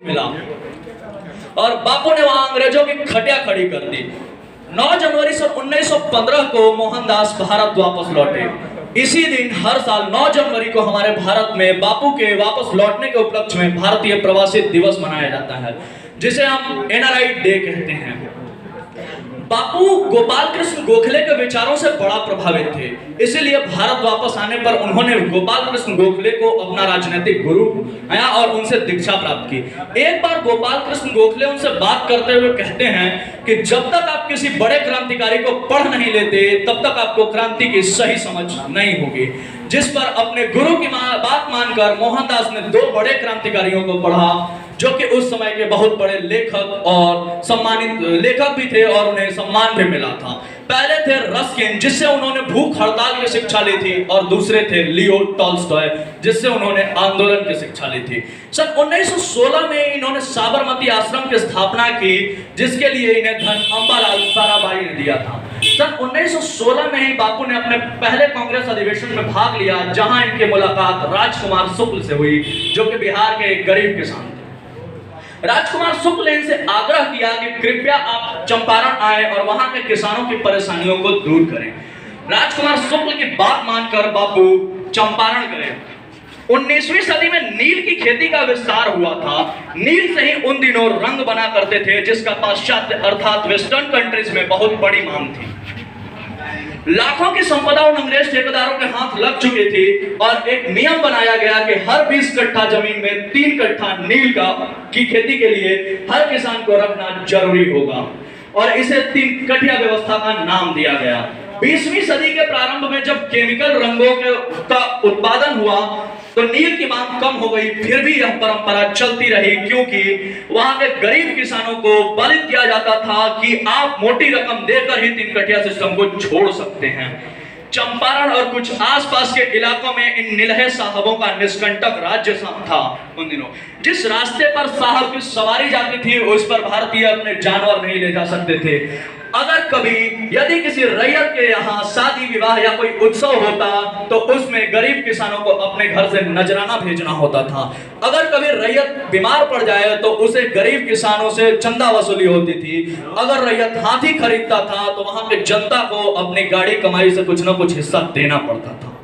मिला और बापू ने वहां अंग्रेजों की खटिया खड़ी कर दी। 9 जनवरी सन 1915 को मोहनदास भारत वापस लौटे। इसी दिन हर साल 9 जनवरी को हमारे भारत में बापू के वापस लौटने के उपलक्ष्य में भारतीय प्रवासी दिवस मनाया जाता है, जिसे हम एनआरआई डे कहते हैं। बापू गोपाल कृष्ण गोखले के विचारों से बड़ा प्रभावित थे, इसीलिए भारत वापस आने पर उन्होंने गोपाल कृष्ण गोखले को अपना राजनीतिक गुरु बनाया और उनसे दीक्षा प्राप्त की। एक बार गोपाल कृष्ण गोखले उनसे बात करते हुए कहते हैं कि जब तक आप किसी बड़े क्रांतिकारी को पढ़ नहीं लेते तब तक आपको क्रांति की सही समझ नहीं होगी। जिस पर अपने गुरु की बात मानकर मोहनदास ने 2 बड़े क्रांतिकारियों को पढ़ा, जो कि उस समय के बहुत बड़े लेखक और सम्मानित लेखक भी थे और उन्हें सम्मान भी मिला था। पहले थे रस्किन, जिससे उन्होंने भूख हड़ताल की शिक्षा ली थी, और दूसरे थे लियो टॉल्स्टॉय, जिससे उन्होंने आंदोलन की शिक्षा ली थी। सन 1916 में इन्होंने साबरमती आश्रम की स्थापना की, जिसके लिए इन्हें धन अंबालाल साराभाई ने दिया था। सन 1916 में ही बापू ने अपने पहले कांग्रेस अधिवेशन में भाग लिया, जहां इनकी मुलाकात राजकुमार शुक्ल से हुई, जो कि बिहार के एक गरीब किसान थे। राजकुमार शुक्ल ने इनसे आग्रह किया कि कृपया आप चंपारण आए और वहां के किसानों की परेशानियों को दूर करें। राजकुमार शुक्ल की बात मानकर बापू चंपारण गए। 19वीं सदी में नील की खेती का विस्तार हुआ था। नील से ही उन दिनों रंग बना करते थे, जिसका पाश्चात्य अर्थात वेस्टर्न कंट्रीज में बहुत बड़ी मांग थी। लाखों की संपदा उन अंग्रेज ठेकेदारों के हाथ लग चुकी थी और एक नियम बनाया गया कि हर 20 कट्ठा जमीन में 3 कट्ठा नील की खेती के लिए हर किसान को रखना जरूरी होगा, और इसे 3 कट्ठिया व्यवस्था का नाम दिया गया। 20वीं सदी के प्रारंभ में जब केमिकल रंगों का उत्पादन हुआ तो नील की मांग कम हो गई। फिर भी यह परंपरा चलती रही, क्योंकि वहां के गरीब किसानों को बलित किया जाता था कि आप मोटी रकम देकर ही 3 कट्ठिया सिस्टम को छोड़ सकते हैं। चंपारण और कुछ आसपास के इलाकों में इन निलहे साहबों का निष्कंटक राज्य था। उन दिनों जिस रास्ते पर साहब की सवारी जाती थी, उस पर भारतीय अपने जानवर नहीं ले जा सकते थे। अगर कभी यदि किसी रैयत के यहाँ शादी विवाह या कोई उत्सव होता तो उसमें गरीब किसानों को अपने घर से नजराना भेजना होता था। अगर कभी रैयत बीमार पड़ जाए तो उसे गरीब किसानों से चंदा वसूली होती थी। अगर रैयत हाथी खरीदता था तो वहां पे जनता को अपनी गाड़ी कमाई से कुछ न कुछ हिस्सा देना पड़ता था।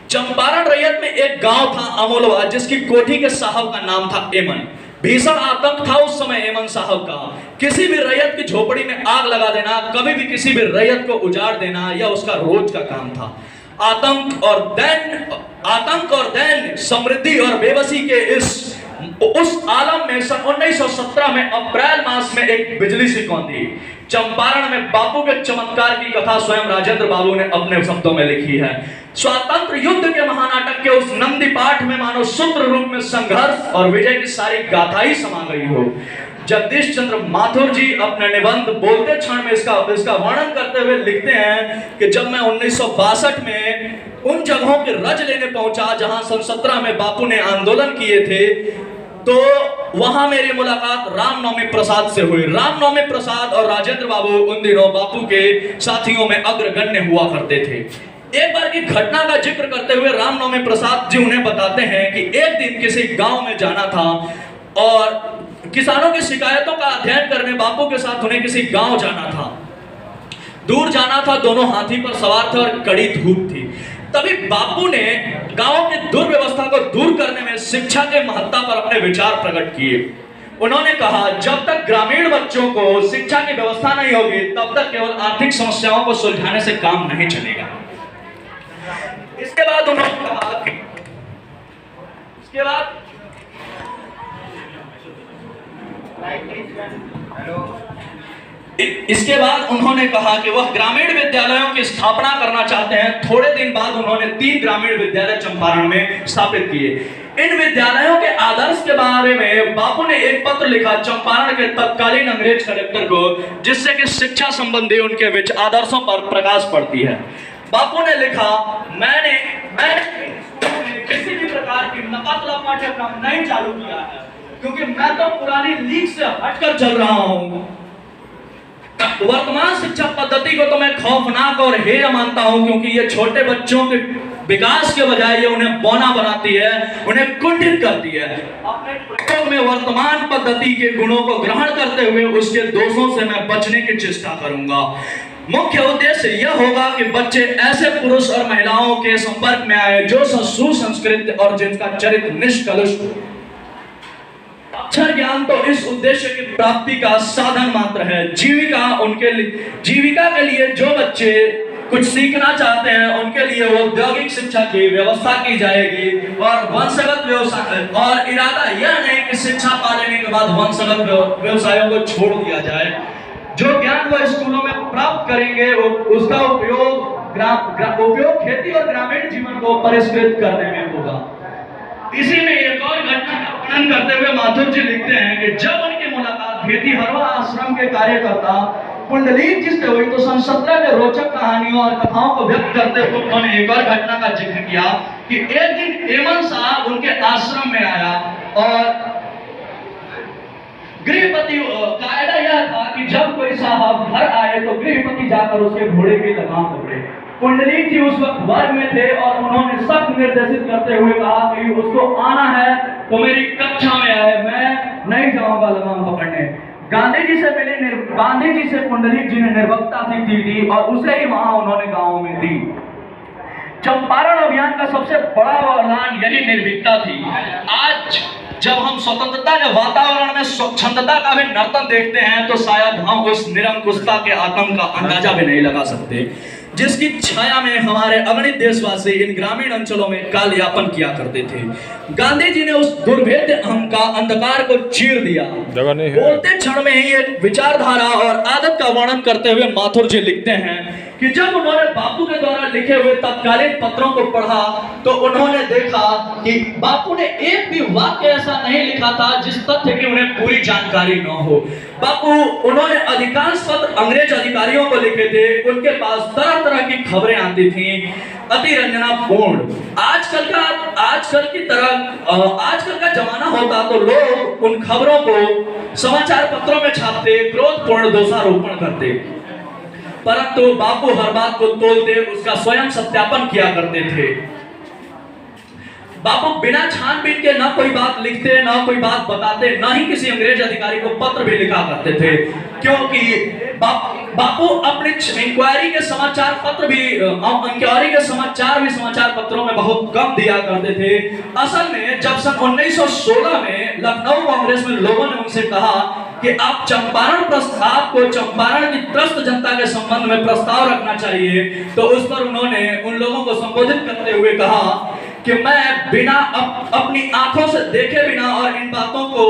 चंपारण रैयत में एक गांव था अमोलवा, जिसकी कोठी के साहब का नाम था एमन। भीषण आतंक था उस समय एमन साहब का। किसी भी रैयत की झोपड़ी में आग लगा देना, कभी भी किसी भी रैयत को उजाड़ देना, यह उसका रोज का काम था। आतंक और दैन समृद्धि और बेबसी के उस आलम में सन 1917 में अप्रैल मास में एक बिजली सी कौंधी। चंपारण में बापू के चमत्कार की कथा स्वयं राजेंद्र बाबू ने अपने शब्दों में लिखी है। स्वतंत्र युद्ध के महानाटक के उस नंदी पाठ में मानो सूत्र रूप में संघर्ष और विजय की सारी गाथा ही समा गई हो। जगदीश चंद्र माथुर जी अपने निबंध बोलते क्षण में इसका वर्णन करते हुए लिखते हैं कि जब मैं 1962 में उन जगहों के रज लेने पहुंचा जहां सन 17 में बापू ने आंदोलन किए थे, तो वहां मेरी मुलाकात रामनवमी प्रसाद से हुई। रामनवमी प्रसाद और राजेंद्र बाबू उन दिनों बापू के साथियों में अग्रगण्य हुआ करते थे। एक बार की घटना का जिक्र करते हुए रामनवमी प्रसाद जी उन्हें बताते हैं कि एक दिन किसी गांव में जाना था और किसानों की शिकायतों का अध्ययन करने बापू के साथ उन्हें किसी गांव जाना था। दूर जाना था, दोनों हाथी पर सवार थे और कड़ी धूप थी। तभी बापू ने गांव की दुर्व्यवस्था को दूर करने में शिक्षा के महत्ता पर अपने विचार प्रकट किए। उन्होंने कहा, जब तक ग्रामीण बच्चों को शिक्षा की व्यवस्था नहीं होगी तब तक केवल आर्थिक समस्याओं को सुलझाने से काम नहीं चलेगा। इसके बाद उन्होंने कहा कि वह ग्रामीण विद्यालयों की स्थापना करना चाहते हैं। थोड़े दिन बाद उन्होंने 3 ग्रामीण विद्यालय चंपारण में स्थापित किए। इन विद्यालयों के आदर्श के बारे में बापू ने एक पत्र लिखा चंपारण के तत्कालीन अंग्रेज कलेक्टर को, जिससे कि शिक्षा संबंधी उनके आदर्शों पर प्रकाश पड़ती है। बापू ने लिखा, मैंने किसी भी प्रकार की नकल पाठ्यक्रम नहीं चालू किया है, क्योंकि मैं तो पुरानी लीग से हटकर चल रहा हूं। वर्तमान शिक्षा पद्धति को तो मैं खौफनाक और हेय मानता हूं, क्योंकि ये छोटे बच्चों के विकास के बजाय ये उन्हें बौना बनाती है, उन्हें कुंठित करती है। अपने प्रयोग में वर्तमान पद्धति के गुणों को ग्रहण करते हुए उसके दोषों से मैं बचने की चेष्टा करूंगा। मुख्य उद्देश्य यह होगा कि बच्चे ऐसे पुरुष और महिलाओं के संपर्क में आए जो सुसंस्कृत और जिनका चरित्र निष्कलुष। अक्षर ज्ञान तो इस उद्देश्य की प्राप्ति का साधन मात्र है। जीविका के लिए जो बच्चे कुछ सीखना चाहते हैं उनके लिए औद्योगिक शिक्षा की व्यवस्था की जाएगी और वंशगत व्यवसाय, और इरादा यह नहीं कि शिक्षा पा लेने के बाद वंशगत व्यवसायों को छोड़ दिया जाए। जो ज्ञान वो स्कूलों में प्राप्त करेंगे उसका उपयोग खेती और ग्रामीण जीवन को परिष्कृत करने में होगा। इसी में एक और घटना का वर्णन करते हुए माथुर जी लिखते हैं कि जब उनकी मुलाकात खेती हरवा आश्रम के कार्यकर्ता पुंडलीक जी से हुई तो सन 17 के रोचक कहानियों और कथाओं को व्यक्त करते हुए उन्होंने एक और घटना का जिक्र किया कि एक दिन एमन साहब उनके आश्रम में आया और गृहपति, कायदा यह था कि जब कोई साहब घर आए तो गृहपति जाकर उसके घोड़े की लगाम पकड़े। पुंडलीक जी उस वक्त वर्ग में थे और उन्होंने सख्त निर्देशित करते हुए कहा कि उसको आना है तो मेरी कक्षा में आए, मैं नहीं जाऊंगा लगाम पकड़ने। गांधी जी से मिले, गांधी जी से पुंडलीक जी ने निर्भक्ता सीखी थी और उसे ही वहां उन्होंने गांव में दी। चंपारण अभियान का सबसे बड़ा वरदान यही निर्भीकता थी। आज जब हम स्वतंत्रता के वातावरण में स्वच्छंदता का भी नर्तन देखते हैं तो शायद हम उस निरंकुशता के आतंक का अंदाजा भी नहीं लगा सकते जिसकी छाया में हमारे अगणित देशवासी इन ग्रामीण अंचलों में काल यापन किया करते थे। गांधी जी ने उस दुर्भेद्य अहम का अंधकार को चीर दिया। बोलते क्षण में ही एक विचारधारा और आदत का वर्णन करते हुए माथुर जी लिखते हैं कि जब उन्होंने बापू के द्वारा लिखे हुए तत्कालीन पत्रों को पढ़ा तो उन्होंने देखा कि बापू ने एक भी वाक्य ऐसा नहीं लिखा था जिस तथ्य की उन्हें पूरी जानकारी न हो। उन्होंने अधिकांश पत्र अंग्रेज अधिकारियों को लिखे थे। उनके पास तरह तरह की खबरें आती थी, अति रंजनापूर्ण। आजकल का जमाना होता तो लोग उन खबरों को समाचार पत्रों में छापते, क्रोधपूर्ण दोषारोपण करते, परंतु बापू हर बात को तोलते, उसका स्वयं सत्यापन किया करते थे। बापू बिना छानबीन के ना कोई बात लिखते, ना कोई बात बताते, ना ही किसी अंग्रेज अधिकारी को पत्र भी लिखा करते थे, क्योंकि बापू अपने इंक्वायरी के समाचार भी समाचार पत्रों में बहुत कम दिया करते थे। असल में जब सन 1916 में लखनऊ कांग्रेस में लोगों ने उनसे कहा कि आप चंपारण प्रस्ताव को, चंपारण की त्रस्त जनता के संबंध में प्रस्ताव रखना चाहिए, तो उस पर उन्होंने उन लोगों को संबोधित करते हुए कहा कि मैं बिना अपनी आंखों से देखे बिना और इन बातों को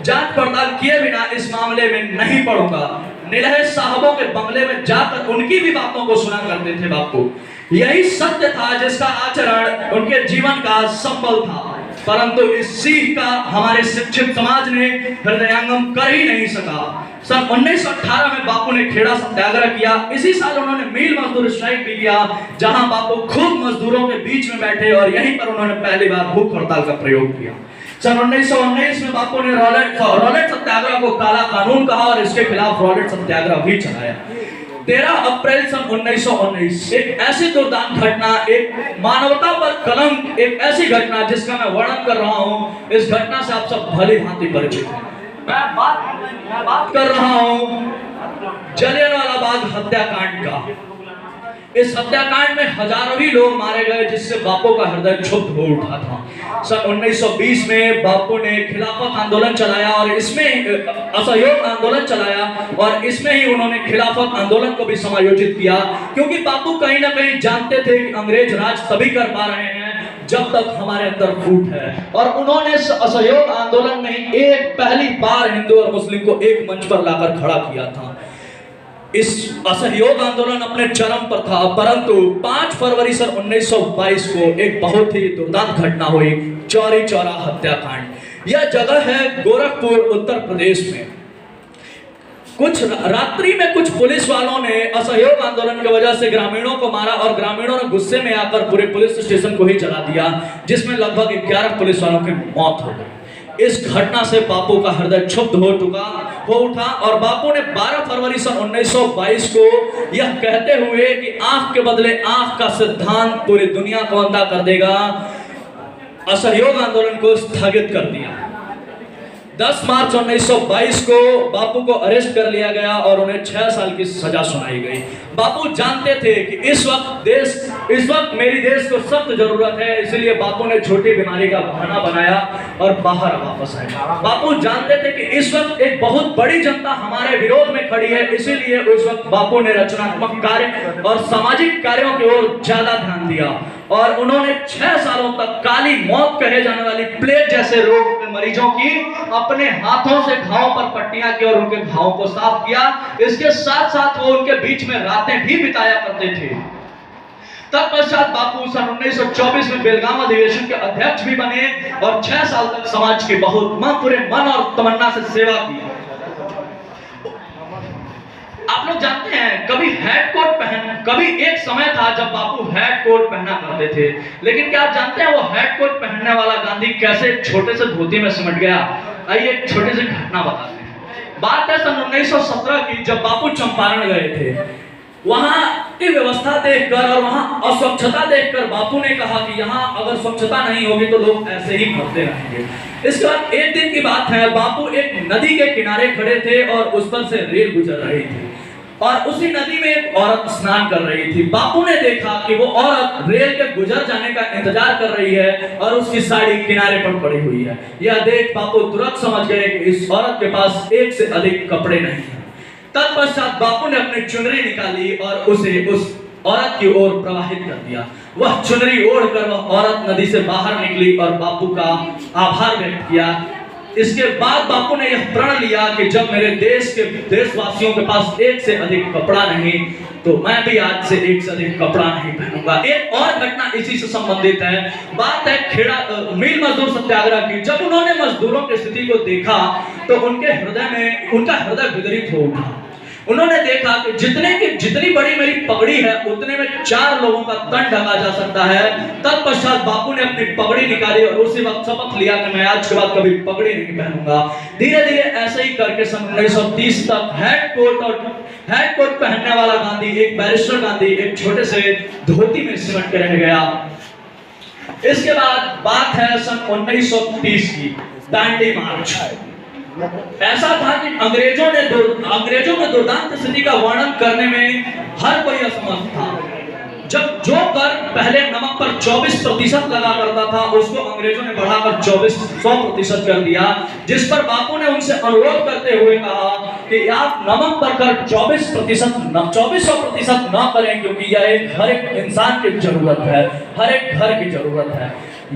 जांच पड़ताल किए बिना इस मामले में नहीं पढ़ूंगा। निलहे साहबों के बंगले में जाकर उनकी भी बातों को सुना करते थे बापू। यही सत्य था जिसका आचरण उनके जीवन का संबल था, परंतु इस सीख का हमारे शिक्षित समाज ने हृदयंगम कर ही नहीं सका। सन 1918 में बापू ने खेड़ा सत्याग्रह किया। इसी साल उन्होंने मील मजदूर स्ट्राइक भी किया, जहां बापू खुद मजदूरों के बीच में बैठे और यहीं पर उन्होंने पहली बार भूख हड़ताल का प्रयोग किया। सन 1919 में बापू ने रॉलेट सत्याग्रह को काला कानून कहा और इसके खिलाफ रॉलेट सत्याग्रह भी चलाया। 13 अप्रैल सन 1919 एक ऐसी दुर्दांत घटना, एक मानवता पर कलंक, एक ऐसी घटना जिसका मैं वर्णन कर रहा हूँ। इस घटना से आप सब भली भांति परिचित हैं। मैं बात कर रहा हूँ जलियांवाला बाग हत्याकांड का। इस हत्याकांड में हजारों ही लोग मारे गए, जिससे बापू का हृदय क्षुब्ध हो उठा था। सन 1920 में बापू ने खिलाफत आंदोलन चलाया और इसमें असहयोग आंदोलन चलाया और इसमें ही उन्होंने खिलाफत आंदोलन को भी समायोजित किया, क्योंकि बापू कहीं ना कहीं जानते थे कि अंग्रेज राज तभी कर पा रहे हैं जब तक हमारे अंदर फूट है। और उन्होंने असहयोग आंदोलन में एक पहली बार हिंदू और मुस्लिम को एक मंच पर लाकर खड़ा किया था। इस असहयोग आंदोलन अपने चरम पर था, परंतु 5 फरवरी सन 1922 को एक बहुत ही दुर्दांत घटना हुई, चौरी चौरा हत्याकांड। यह जगह है गोरखपुर, उत्तर प्रदेश में। कुछ रात्रि में कुछ पुलिस वालों ने असहयोग आंदोलन की वजह से ग्रामीणों को मारा और ग्रामीणों ने गुस्से में आकर पूरे पुलिस स्टेशन को ही जला दिया, जिसमें लगभग 11 पुलिस वालों की मौत हो गई। इस घटना से बापू का हृदय क्षुब्ध हो हो उठा और बापू ने 12 फरवरी सन 1922 को यह कहते हुए कि आंख के बदले आंख का सिद्धांत पूरी दुनिया को अंधा कर देगा, असहयोग आंदोलन को स्थगित कर दिया। 10 मार्च 1922 को बापू को अरेस्ट कर लिया गया और उन्हें 6 साल की सजा सुनाई गई। बापू जानते थे कि इस वक्त मेरी देश को सख्त जरूरत है, इसलिए बापू ने छोटी बीमारी का बहाना बनाया और बाहर वापस आए। बापू जानते थे कि इस वक्त एक बहुत बड़ी जनता हमारे विरोध में खड़ी है, इसीलिए उस वक्त बापू ने रचनात्मक कार्य और सामाजिक कार्यों की ओर ज्यादा ध्यान दिया और उन्होंने 6 सालों तक काली मौत कहे जाने वाली प्लेग जैसे रोग के मरीजों की अपने हाथों से घावों पर पट्टियां की और उनके घावों को साफ किया। इसके साथ साथ वो उनके बीच में रातें भी बिताया करते थे। तत्पश्चात बापू सन 1924 में बेलगाम अधिवेशन के अध्यक्ष भी बने और 6 साल तक समाज की पूरे मन और तमन्ना से सेवा की। आप लोग जानते हैं कभी एक समय था जब बापू हैट कोट पहना करते थे, लेकिन क्या आप जानते हैं वो हैट कोट पहनने वाला गांधी कैसे छोटे से धोती में सिमट गया? आइए एक छोटी सी घटना बताते हैं। बात है सन 1917 की, जब बापू चंपारण गए थे। वहां की व्यवस्था देखकर और वहां अस्वच्छता देखकर बापू ने कहा कि यहाँ अगर स्वच्छता नहीं होगी तो लोग ऐसे ही मरते रहेंगे। इसके बाद एक दिन की बात है, बापू एक नदी के किनारे खड़े थे और उस पर से रेल गुजर रही थी और उसी नदी में एक औरत स्नान कर रही थी। बापू ने देखा कि वो औरत रेल के गुजर जाने का इंतजार कर रही है और उसकी साड़ी किनारे पर पड़ी हुई है। यह देख बापू तुरंत समझ गए कि इस औरत के पास एक से अधिक कपड़े नहीं हैं। तत्पश्चात बापू ने अपनी चुनरी निकाली और उसे उस औरत की ओर प्रवाहित कर दिया। वह चुनरी ओढ़कर वह औरत नदी से बाहर निकली और बापू का आभार व्यक्त किया। इसके बाद बापू ने यह प्रण लिया कि जब मेरे देशवासियों के पास एक से अधिक कपड़ा नहीं तो मैं भी आज से एक से अधिक कपड़ा नहीं पहनूंगा। एक और घटना इसी से संबंधित है। बात है खेड़ा मिल मजदूर सत्याग्रह की। जब उन्होंने मजदूरों की स्थिति को देखा तो उनका हृदय विदरित हो उठा। उन्होंने देखा कि जितनी बड़ी मेरी पगड़ी है उतने में 4 लोगों का तन ढका जा सकता है। तत्पश्चात बापू ने अपनी पगड़ी निकाली और उसी वक्त शपथ लिया कि मैं आज के बाद कभी पगड़ी नहीं पहनूंगा। धीरे धीरे ऐसे ही करके सन 1930 तक हैट कोट पहनने वाला गांधी, एक बैरिस्टर गांधी, एक छोटे से धोती में सिमट के रह गया। इसके बाद बात है सन 1930 की, दांडी मार्च। ऐसा था कि अंग्रेजों में दुर्दांत स्थिति का वर्णन करने में हर कोई असमर्थ था। जब जो कर पहले नमक पर 24% लगा करता था उसको अंग्रेजों ने बढ़ाकर 100% कर दिया, जिस पर बापू ने उनसे अनुरोध करते हुए कहा कि आप नमक पर कर 2400% न करें, क्योंकि यह हर एक इंसान की जरूरत है, हर एक घर की जरूरत है।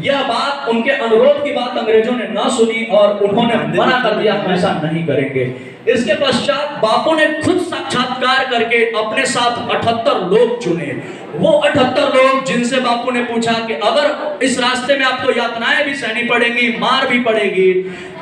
यह बात, उनके अनुरोध की बात अंग्रेजों ने न सुनी और उन्होंने मना कर दिया, हम ऐसा नहीं करेंगे। इसके पश्चात बापू ने खुद साक्षात्कार करके अपने साथ 78 लोग चुने। वो 78 लोग जिनसे बापू ने पूछा कि अगर इस रास्ते में आपको यातनाएं भी सहनी पड़ेंगी, मार भी पड़ेगी,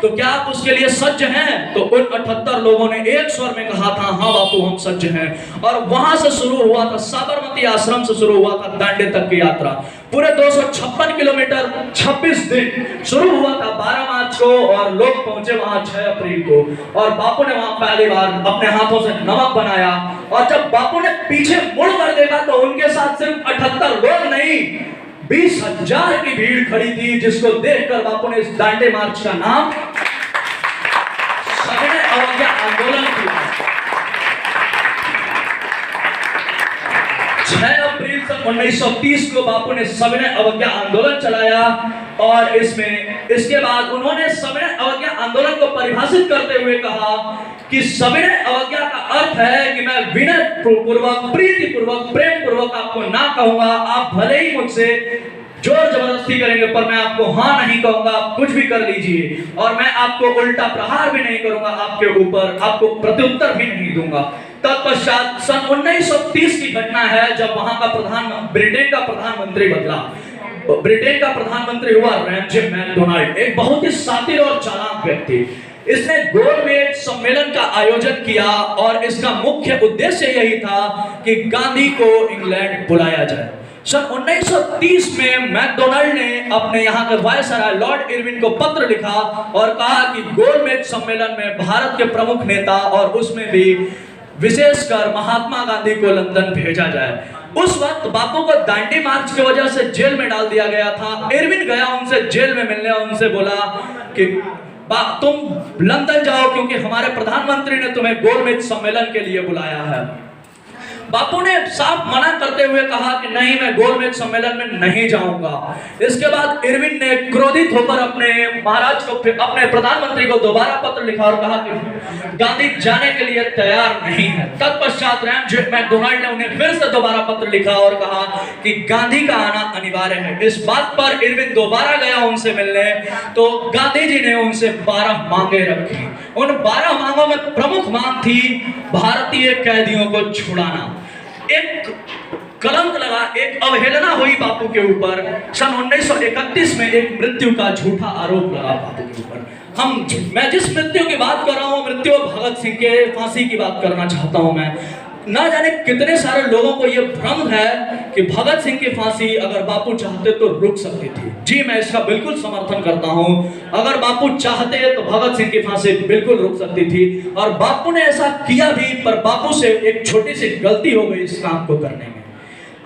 तो क्या आप उसके लिए सज्ज हैं? तो उन 78 लोगों ने एक स्वर में कहा था, हाँ बापू हम सज्ज हैं। और वहां से शुरू हुआ था, साबरमती आश्रम से शुरू हुआ था दांडी तक की यात्रा। पूरे 256 किलोमीटर 26 दिन शुरू हुआ था 12 मार्च को और लोग पहुंचे वहां 6 अप्रैल को। और बापू ने वहां पहली बार अपने हाथों से नमक बनाया और जब बापू ने पीछे मुड़ कर देखा तो उनके साथ सिर्फ 78 लोग नहीं, 20,000 की भीड़ खड़ी थी, जिसको देखकर बापू ने इस दांडी मार्च का नाम सविनय अवज्ञा आंदोलन किया। 6 अप्रैल 1930 को बापू ने सविनय अवज्ञा आंदोलन चलाया और इसके बाद उन्होंने सविनय अवज्ञा आंदोलन को परिभाषित करते हुए कहा कि सविनय अवज्ञा का अर्थ है कि मैं विनय पूर्वक, प्रीति पूर्वक, प्रेम पूर्वक आपको ना कहूंगा। आप भले ही मुझसे जोर जबरदस्ती करेंगे पर मैं आपको हाँ नहीं कहूंगा, आप कुछ भी कर लीजिए, और मैं आपको उल्टा प्रहार भी नहीं करूंगा आपके ऊपर, आपको प्रत्युत्तर भी नहीं दूंगा। तत्पश्चात सन 1930 की घटना है जब वहां का ब्रिटेन का प्रधानमंत्री बदला। ब्रिटेन का प्रधानमंत्री हुआ रैमजे मैकडोनाल्ड, एक बहुत ही शातिर और चालाक व्यक्ति। इसने गोलमेज सम्मेलन का आयोजन किया और इसका मुख्य उद्देश्य यही था कि गांधी को इंग्लैंड बुलाया जाए। सन 1930 में मैकडोनाल्ड ने अपने यहाँ के वायसराय लॉर्ड इरविन को पत्र लिखा और कहा कि गोलमेज सम्मेलन में भारत के प्रमुख नेता और उसमें भी विशेषकर महात्मा गांधी को लंदन भेजा जाए। उस वक्त बापू को दांडी मार्च की वजह से जेल में डाल दिया गया था। इरविन गया उनसे जेल में मिलने और उनसे बोला कि तुम लंदन जाओ क्योंकि हमारे प्रधानमंत्री ने तुम्हें गोलमेज सम्मेलन के लिए बुलाया है। बापू ने साफ मना करते हुए कहा कि नहीं, मैं गोलमेज सम्मेलन में नहीं जाऊंगा। इसके बाद इरविन ने क्रोधित होकर अपने महाराज को, अपने प्रधानमंत्री को दोबारा पत्र लिखा और कहा कि गांधी जाने के लिए तैयार नहीं है। तत्पश्चात रैमजे मैकडोनाल्ड ने उन्हें फिर से दोबारा पत्र लिखा और कहा कि गांधी का आना अनिवार्य है। इस बात पर इरविन दोबारा गया उनसे मिलने, तो गांधी जी ने उनसे 12 मांगे रखी। उन 12 मांगों में प्रमुख मांग थी भारतीय कैदियों को छुड़ाना। एक कलंक लगा, एक अवहेलना हुई बापू के ऊपर। सन 1931 में एक मृत्यु का झूठा आरोप लगा बापू के ऊपर। मैं जिस मृत्यु की बात कर रहा हूँ, मृत्यु भगत सिंह के फांसी की बात करना चाहता हूँ मैं। ना जाने कितने सारे लोगों को यह भ्रम है कि भगत सिंह की फांसी अगर बापू चाहते तो रुक सकती थी। जी, मैं इसका बिल्कुल समर्थन करता हूं। अगर बापू चाहते तो भगत सिंह की फांसी बिल्कुल रुक सकती थी और बापू ने ऐसा किया भी, पर बापू से एक छोटी सी गलती हो गई इस काम को करने में।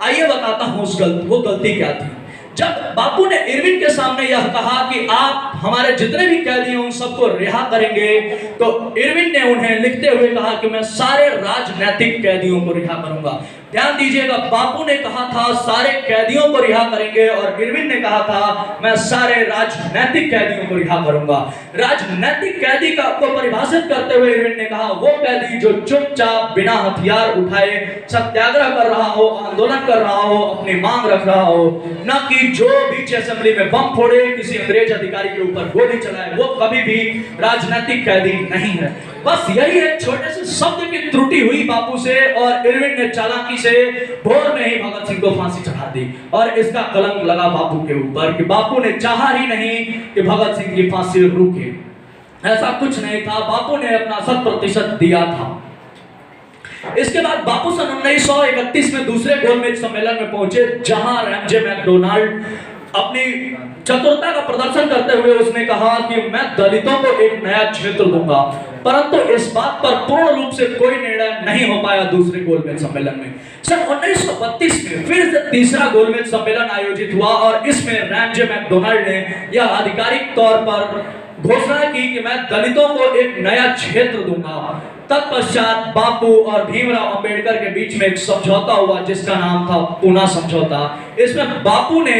आइए बताता हूं वो गलती क्या थी। जब बापू ने इरविन के सामने यह कहा कि आप हमारे जितने भी कैदी हैं उन सबको रिहा करेंगे, तो इरविन ने उन्हें लिखते हुए कहा कि मैं सारे राजनैतिक कैदियों को रिहा करूंगा। ध्यान दीजिएगा, बापू ने कहा था सारे कैदियों को रिहा करेंगे और इरविन ने कहा था मैं सारे राजनैतिक कैदियों को रिहा करूंगा। राजनैतिक कैदी को परिभाषित करते हुए इरविन ने कहा वो कैदी जो चुपचाप बिना हथियार उठाए सत्याग्रह कर रहा हो, आंदोलन कर रहा हो, अपनी मांग रख रहा हो, न कि जो बीच असेंबली में बम फोड़े, किसी अंग्रेज अधिकारी के ऊपर गोली चलाए, वो कभी भी राजनैतिक कैदी नहीं है। बस यही एक छोटे से शब्द की त्रुटि हुई बापू से और इरविन ने चालाकी से भोर में ही भगत सिंह को फांसी चढ़ा दी और इसका कलंक लगा बापू के ऊपर कि बापू ने चाहा ही नहीं कि भगत सिंह की फांसी रुके। ऐसा कुछ नहीं था, बापू ने अपना 100% दिया था। इसके बाद बापू सन 1931 में दूसरे गोलमेज सम्मेलन में पहुंचे, जहां रैमजे मैकडोनाल्ड अपनी चतुरता का प्रदर्शन करते हुए उसने कहा कि मैं दलितों को एक नया क्षेत्र दूंगा, परंतु इस बात पर पूर्ण रूप से कोई निर्णय नहीं हो पाया दूसरे गोलमेज सम्मेलन में। सन 1932 में फिर से तीसरा गोलमेज सम्मेलन आयोजित हुआ और इसमें रैमजे मैकडोनाल्ड ने यह आधिकारिक तौर पर घोषणा की कि मैं दलितों को एक नया क्षेत्र दूंगा। तत्पश्चात बापू और भीमराव अंबेडकर के बीच में एक समझौता हुआ जिसका नाम था पूना समझौता। इसमें बापू ने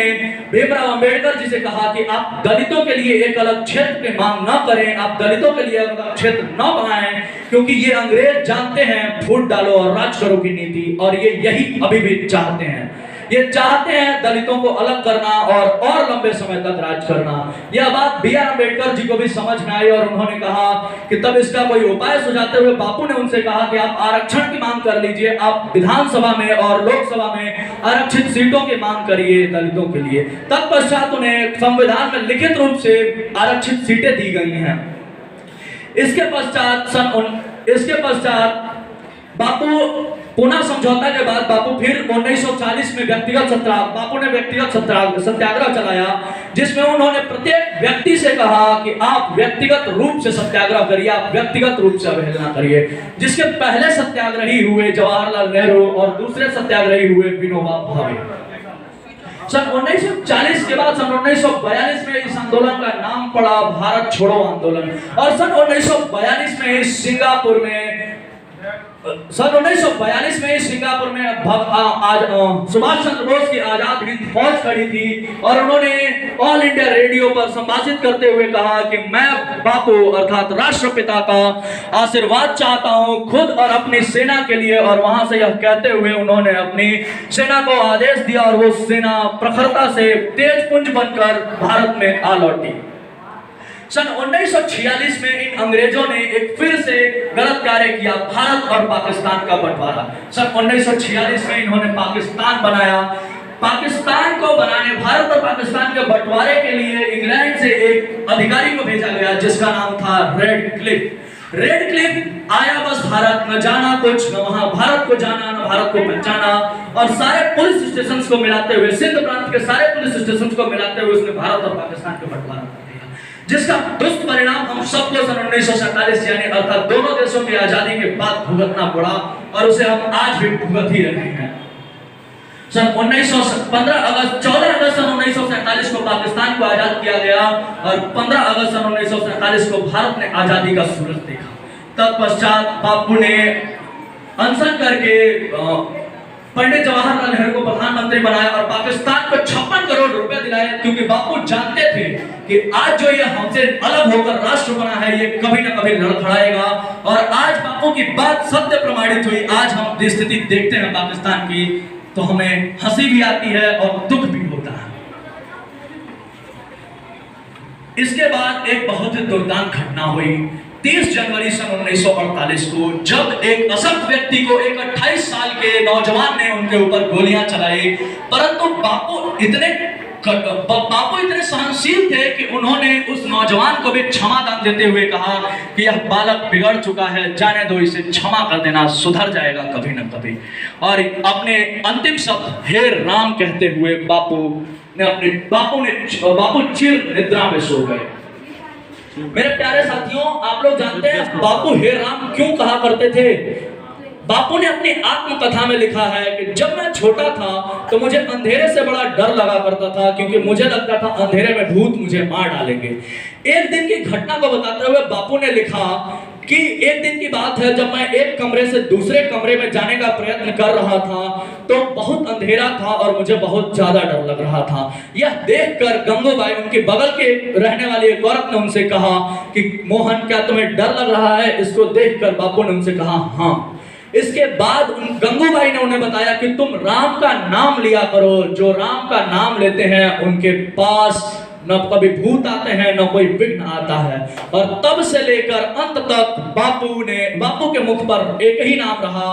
भीमराव अंबेडकर जी से कहा कि आप दलितों के लिए एक अलग क्षेत्र की मांग न करें, आप दलितों के लिए अलग क्षेत्र न बनाएं, क्योंकि ये अंग्रेज जानते हैं फूट डालो और राज करो की नीति, और ये यही अभी भी चाहते हैं। ये चाहते हैं दलितों को अलग करना और लंबे समय तक राज करना। यह बात B.R. अम्बेडकर जी को भी समझ में आई और उन्होंने कहा कि तब इसका कोई उपाय सुझाते हुए बापू ने उनसे कहा कि आप आरक्षण की मांग कर लीजिए, आप विधानसभा में और लोकसभा में आरक्षित सीटों की मांग करिए दलितों के लिए। तत्पश्चात उन्हें संविधान में लिखित रूप से आरक्षित सीटें दी गई हैं। इसके पश्चात बापू पूना समझौता के बाद बापू फिर 1940 में बापू ने व्यक्तिगत सत्याग्रह चलाया, जिसमें उन्होंने प्रत्येक व्यक्ति से कहा कि आप व्यक्तिगत रूप से सत्याग्रह करिए, आप व्यक्तिगत रूप से अवहेलना करिए। जिसके पहले सत्याग्रही हुए जवाहरलाल नेहरू और दूसरे सत्याग्रही हुए विनोबा भावे। सन 1940 के बाद सन 1942 में इस आंदोलन का नाम पड़ा भारत छोड़ो आंदोलन और सन 1942 में सिंगापुर में सुभाष चंद्र बोस की आजाद हिंद फौज खड़ी थी और उन्होंने ऑल इंडिया रेडियो पर संभाषित करते हुए कहा कि मैं बापू अर्थात राष्ट्रपिता का आशीर्वाद चाहता हूं खुद और अपनी सेना के लिए। और वहां से यह कहते हुए उन्होंने अपनी सेना को आदेश दिया और वो सेना प्रखरता से तेज पुंज बनकर भारत में आ लौटी। सन 1946 में इन अंग्रेजों ने एक फिर से गलत कार्य किया, भारत और पाकिस्तान का बंटवारा। सन 1946 में इन्होंने पाकिस्तान बनाया। पाकिस्तान को बनाने, भारत और पाकिस्तान के बंटवारे के लिए इंग्लैंड से एक अधिकारी को भेजा गया जिसका नाम था रेडक्लिफ। रेड क्लिफ आया बस भारत, न जाना कुछ न वहां भारत को जाना न भारत को पहचाना, और सारे पुलिस स्टेशन को मिलाते हुए, सिंध प्रांत के सारे पुलिस स्टेशन को मिलाते हुए उसने भारत और पाकिस्तान को बंटवारा कर दिया, जिसका दुष्परिणाम हम सबको सन 1947 यानी अर्थात दोनों देशों की आजादी के बाद भुगतना पड़ा, और उसे हम आज भी भुगत ही रहे हैं। सन 14 अगस्त सन 1947 को पाकिस्तान को आजाद किया गया, और 15 अगस्त सन 1947 को भारत ने आजादी का सूरज देखा। तत्पश्चात बापू ने अनशन करके पंडित जवाहरलाल नेहरू को प्रधानमंत्री बनाया और पाकिस्तान को 56 करोड़ रुपए दिलाए, क्योंकि बापू जानते थे कि आज जो ये हमसे अलग होकर राष्ट्र बना है ये कभी ना कभी लड़खड़ाएगा, और आज बापू की बात सत्य प्रमाणित हुई। आज हम जो स्थिति देखते हैं पाकिस्तान की, तो हमें हंसी भी आती है और दुख भी होता है। इसके बाद एक बहुत ही दुर्दांत घटना हुई 30 जनवरी सन 1948 को, जब एक असंख्य व्यक्ति को एक 28 साल के नौजवान ने उनके ऊपर गोलियां चलाई, परंतु बापू इतने सहनशील थे कि उन्होंने उस नौजवान को भी क्षमा दान देते हुए कहा कि यह बालक बिगड़ चुका है, जाने दो, इसे क्षमा कर देना, सुधर जाएगा कभी न कभी। और अपने अंतिम शब्द हे राम कहते हुए बापू चिर निद्रा में सो गए। मेरे प्यारे साथियों, आप लोग जानते हैं बापू हे राम क्यों कहा करते थे? बापू ने अपनी आत्मकथा में लिखा है कि जब मैं छोटा था तो मुझे अंधेरे से बड़ा डर लगा करता था, क्योंकि मुझे लगता था अंधेरे में भूत मुझे मार डालेंगे। एक दिन की घटना को बताते हुए बापू ने लिखा कि एक दिन की बात है, जब मैं एक कमरे से दूसरे कमरे में जाने का प्रयत्न कर रहा था तो बहुत अंधेरा था और मुझे बहुत ज्यादा डर लग रहा था। यह देखकर गंगूबाई, उनके बगल के रहने वाली एक औरत ने उनसे कहा कि मोहन क्या तुम्हें डर लग रहा है? इसको देखकर बापू ने उनसे कहा हाँ। इसके बाद गंगूबाई ने उन्हें बताया कि तुम राम का नाम लिया करो, जो राम का नाम लेते हैं उनके पास न कभी भूत आते हैं न कोई विघ्न आता है। और तब से लेकर अंत तक बापू के मुख पर एक ही नाम रहा,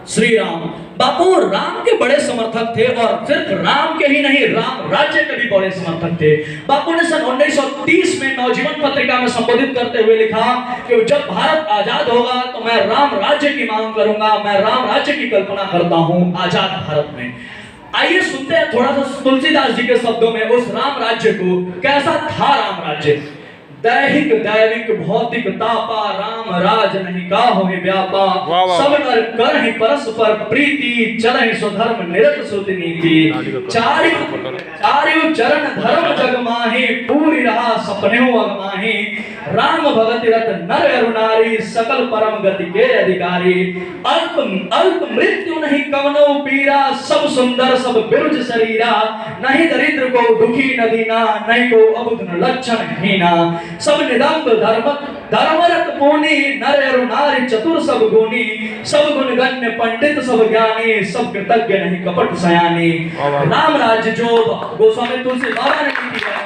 श्री राम। बापू राम के बड़े समर्थक थे, और सिर्फ राम के ही नहीं, राम राज्य के भी बड़े समर्थक थे। बापू ने सन 1930 में नवजीवन पत्रिका में संबोधित करते हुए लिखा कि जब भारत आजाद होगा तो मैं राम राज्य की मांग करूंगा, मैं राम राज्य की कल्पना करता हूं आजाद भारत में। आइए सुनते हैं थोड़ा सा तुलसीदास जी के शब्दों में उस राम राज्य को, कैसा था राम राज्य। दैहिक दैविक भौतिक तापा, राम राज नहीं काहु व्यापा, सब नर करहि परस्पर प्रीति, चलहि स्वधर्म निरत सुति नीति, चारियु चरण धर्म जग माहि, पूरी रहा सपनेहु अगमाहि, राम भगति रत नर अरु नारी, सकल परम गति के अधिकारी, अल्प मृत्यु नहीं कवनो पीरा, सब सुंदर सब बिरुज शरीरा, नहीं दरिद्र को दुखी न दीना, नहीं को अबुध लक्षण हीना, सब निदम्ब धर्मरत पूनी, नर अरु नारी चतुर सब गुणी, सब गुण गण्य पंडित सब ज्ञानी, सब कृतज्ञ नहीं कपट सयानी। राम राज्य जो गोस्वामी तुलसी बाबा ने की है।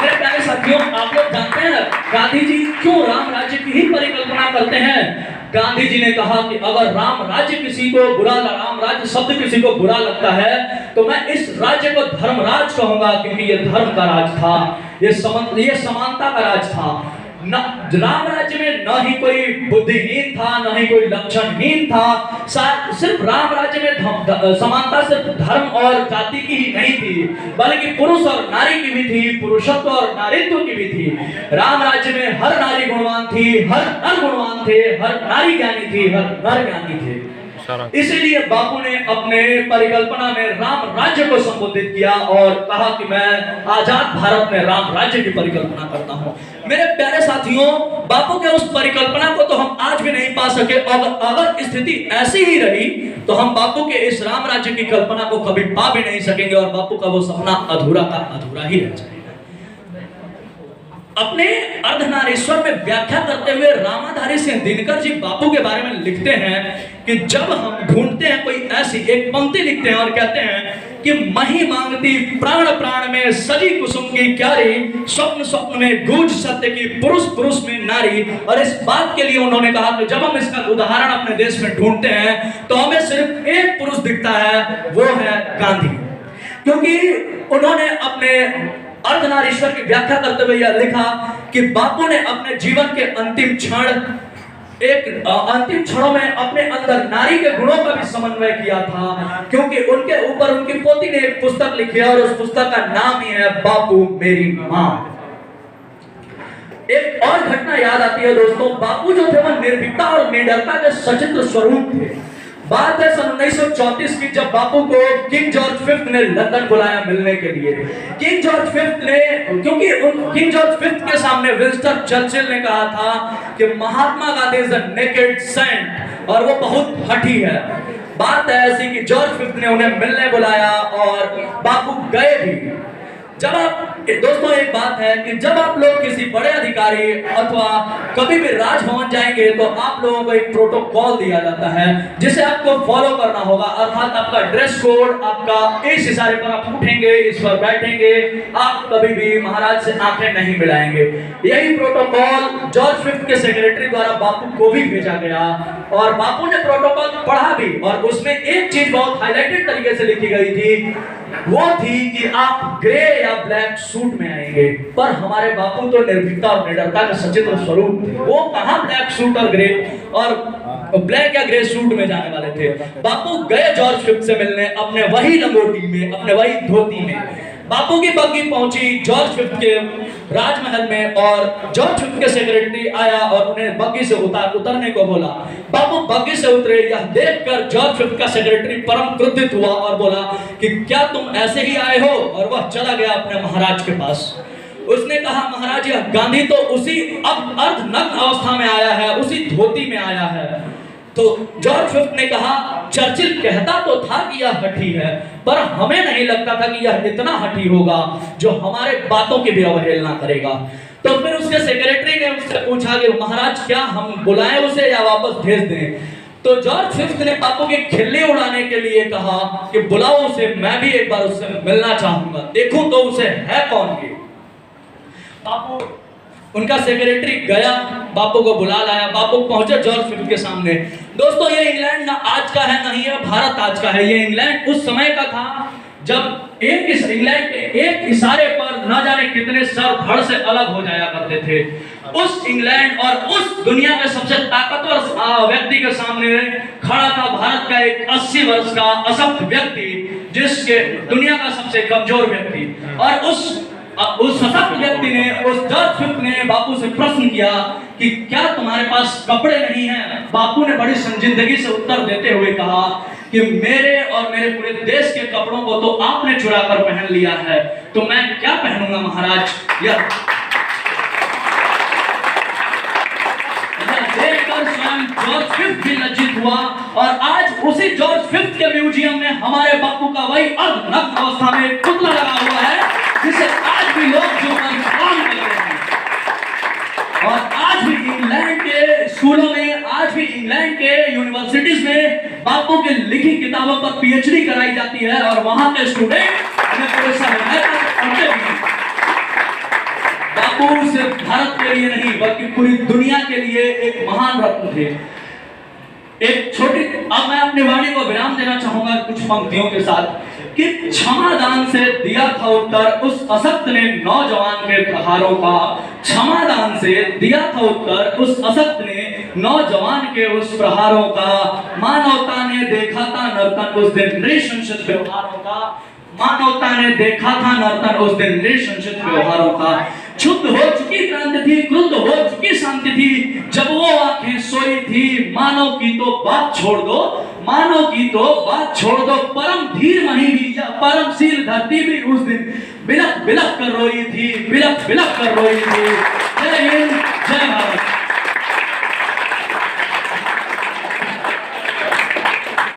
मेरे प्यारे साथियों, आप लोग जानते हैं गांधी जी क्यों राम राज्य की ही परिकल्पना करते हैं? गांधी जी ने कहा कि अगर राम राज्य किसी को राम राज्य शब्द किसी को बुरा लगता है तो मैं इस राज्य को धर्मराज कहूंगा, क्योंकि ये धर्म का राज था, ये समानता का राज था। राम राज्य में न ही कोई बुद्धिहीन था, न ही कोई लक्षणहीन था। सिर्फ राम राज्य में समानता सिर्फ धर्म और जाति की ही नहीं थी, बल्कि पुरुष और नारी की भी थी, पुरुषत्व और नारीत्व की भी थी। राम राज्य में हर नारी गुणवान थी, हर नर गुणवान थे, हर नारी ज्ञानी थी, हर नर ज्ञानी थे। इसीलिए बापू ने अपने परिकल्पना में राम राज्य को संबोधित किया और कहा कि मैं आजाद भारत में राम राज्य की परिकल्पना करता हूं। मेरे प्यारे साथियों, बापू के उस परिकल्पना को तो हम आज भी नहीं पा सके, और अगर स्थिति ऐसी ही रही तो हम बापू के इस राम राज्य की कल्पना को कभी पा भी नहीं सकेंगे, और बापू का वो सपना अधूरा का अधूरा ही रह जाएगा। अपने अर्धनारीश्वर में व्याख्या करते हुए रामाधारी सिंह दिनकर जी बापू के बारे में लिखते हैं कि जब हम ढूंढते हैं कोई ऐसी एक पंक्ति लिखते हैं और कहते हैं कि मही मांगती प्राण प्राण में सजी कुसुम की क्यारी, स्वप्न स्वप्न में गूंज सत्य की, पुरुष पुरुष में नारी। और इस बात के लिए उन्होंने कहा कि जब हम इसका उदाहरण अपने देश में ढूंढते हैं तो हमें सिर्फ एक पुरुष दिखता है, वो है गांधी, क्योंकि उन्होंने अपने अर्धनारीश्वर की व्याख्या करते हुए यह लिखा कि कि बापू ने अपने जीवन के अंतिम क्षणों में अपने अंदर नारी के गुणों का भी समन्वय किया था, क्योंकि उनके ऊपर उनकी पोती ने एक पुस्तक लिखी है और उस पुस्तक का नाम ही है बापू मेरी मां। एक और घटना याद आती है दोस्तों, बापू जो थे वह निर्भीकता और निडरता के सचित्र स्वरूप थे। बात है सन 1934 की, जब बापू को किंग जॉर्ज फिफ्थ ने लंदन बुलाया मिलने के लिए। किंग जॉर्ज फिफ्थ ने, क्योंकि किंग जॉर्ज फिफ्थ के सामने विंस्टन चर्चिल ने कहा था कि Mahatma Gandhi is a naked saint और वो बहुत हठी है। बात है ऐसी कि जॉर्ज फिफ्थ ने उन्हें मिलने बुलाया और बापू गए भी। जब आप दोस्तों, एक बात है कि जब आप लोग किसी बड़े अधिकारी अथवा कभी भी राजभवन जाएंगे तो आप लोगों को एक प्रोटोकॉल दिया जाता है जिसे आपको फॉलो करना होगा, अर्थात आपका ड्रेस कोड, आपका इस इशारे पर आप उठेंगे, इस पर बैठेंगे, आप कभी भी महाराज से आंखें नहीं मिलाएंगे। यही प्रोटोकॉल जॉर्ज फिफ्थ के सेक्रेटरी द्वारा बापू को भी भेजा गया और बापू ने प्रोटोकॉल पढ़ा भी, और उसमें एक चीज बहुत हाईलाइटेड तरीके से लिखी गई थी, वो थी कि आप ग्रे या ब्लैक सूट में आएंगे। पर हमारे बापू तो निर्भीकता और निडरता का सचित्र स्वरूप थे, वो कहां ब्लैक सूट और ग्रे और ब्लैक या ग्रे सूट में जाने वाले थे। बापू गए जॉर्ज फिफ्थ से मिलने अपने वही लंगोटी में, अपने वही धोती में। बापू की बग्गी पहुंची जॉर्ज फिफ्थ के राजमहल में और जॉर्ज फिफ्थ के सेक्रेटरी आया और उन्हें बग्गी से उतरने को बोला। बापू बग्गी से उतरे, यह देखकर जॉर्ज फिफ्थ का सेक्रेटरी परम क्रोधित हुआ और बोला कि क्या तुम ऐसे ही आए हो, और वह चला गया अपने महाराज के पास। उसने कहा, महाराज यह गांधी तो उसी अब अर्धनग्न अवस्था में आया है, उसी धोती में आया है। तो जॉर्ज फिफ्थ ने कहा, चर्चिल कहता तो था कि यह हठी है, पर हमें नहीं लगता था कि यह इतना हठी होगा जो हमारे बातों की भी अवहेलना करेगा। तो फिर उसके सेक्रेटरी ने उससे पूछा कि महाराज क्या हम बुलाएं उसे या वापस भेज दें। तो जॉर्ज फिफ्थ ने बापू की खिल्ली उड़ाने के लिए कहा कि बुलाओ उसे, मैं भी एक बार उससे मिलना चाहूंगा, देखूं तो उसे है कौन की। बापू, उनका सेक्रेटरी गया, बापू को बुला लाया। बापू पहुंचे जॉर्ज फिफ्थ के सामने। दोस्तों, ये इंग्लैंड ना आज का है, नहीं है भारत आज का है, ये इंग्लैंड उस समय का था जब इंग्लैंड के एक इशारे पर न जाने कितने सर धड़ से अलग हो जाया करते थे। उस इंग्लैंड और उस दुनिया में सबसे ताकतवर व्यक्ति के सामने खड़ा था भारत का एक 80 वर्ष का अशक्त व्यक्ति, जिसके दुनिया का सबसे कमजोर व्यक्ति। और उस सशक्त व्यक्ति ने, उस जॉर्ज फिफ्थ ने बापू से प्रश्न किया कि क्या तुम्हारे पास कपड़े नहीं हैं? बापू ने बड़ी संजीदगी से उत्तर देते हुए कहा कि मेरे और मेरे पूरे देश के कपड़ों को तो आपने चुरा कर पहन लिया है, तो मैं क्या पहनूंगा महाराज। यह देखकर स्वयं जॉर्ज फिफ्थ भी लज्जित हुआ और आज उसी जॉर्ज फिफ्थ के म्यूजियम में हमारे बापू का वही अर्धनग्न अवस्था में पुतला लगा हुआ है, जिसे आज भी लोग जो काम कर रहे हैं। और आज भी इंग्लैंड के स्कूलों में, आज भी इंग्लैंड के यूनिवर्सिटीज में बापू के लिखी किताबों पर पीएचडी कराई जाती है और वहां के स्टूडेंट उन्हें प्रोफेसर पढ़ते भी हैं। बापू सिर्फ भारत के लिए नहीं बल्कि पूरी दुनिया के लिए एक महान रत्न थे। एक छोटी, अब मैं अपनी वाणी को विराम देना चाहूंगा कुछ पंक्तियों के साथ कि क्षमादान से दिया था उत्तर उस अशक्त ने नौजवान के प्रहारों का। क्षमादान से दिया था उत्तर उस अशक्त ने नौजवान के उस प्रहारों का। मानवता ने देखा था नर्तन उस दिन नृशंसित व्यवहारों का। मानवता ने देखा था नर्तन उस दिन नृशंसित व्यवहारों का। क्षुब्ध हो चुकी क्रांति थी, क्रुद्ध हो चुकी शांति थी, जब वो आंखें सोई थी। मानव की तो बात छोड़ दो, मानव की तो बात छोड़ दो, परम धीर मही भी या परमशील धरती भी उस दिन बिलख बिलख कर रोई थी, बिलख बिलख कर रोई थी। जय हिंद, जय भारत।